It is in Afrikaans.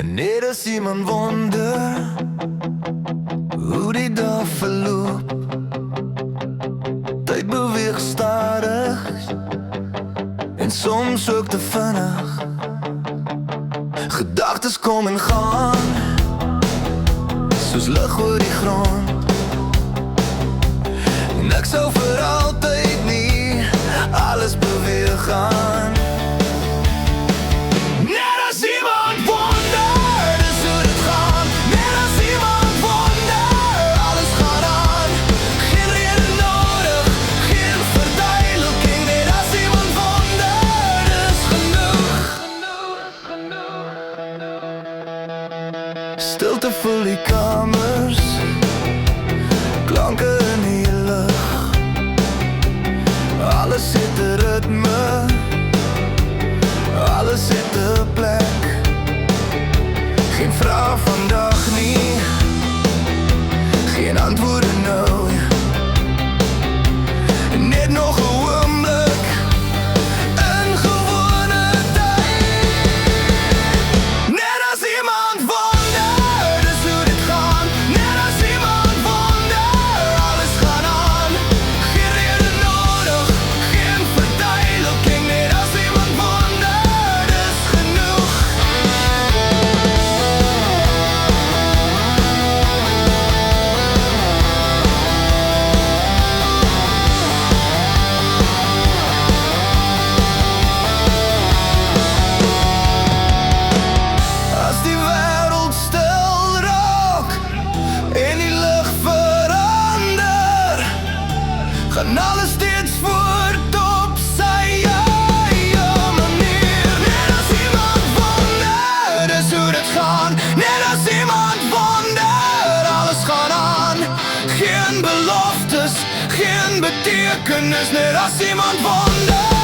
Net as iemand wonder hoe die dag verloop. Tyd beweeg stadig en soms ook te vinnig. Gedagtes kom en gaan soos lig oor die grond. Niks sou vir altyd nie, alles beweeg aan. Net as iemand wonder, dis hoe dit gaan. Net as iemand wonder, alles gaan aan. Geen rede nodig, geen verduideliking. Net as iemand wonder, dis genoeg. Stilte vul die kamers, klanke in die lug. Alles het 'n ritme, alles het 'n plek. Geen vraag vandag nie, geen antwoorde nou. Net nog 'n oomblik in gewone tyd. Net as iemand wonder, dis hoe dit gaan. Net as iemand wonder, alles gaan aan. Geen rede nodig, geen verduideliking. Net as iemand wonder, dis genoeg. As die wêreld stil raak en die lug verander, gaan alles steeds voort op sy eie manier. Net as iemand wonder, dis hoe dit gaan. Net as iemand wonder, alles gaan aan. Geen beloftes, geen betekenis. Net as iemand wonder.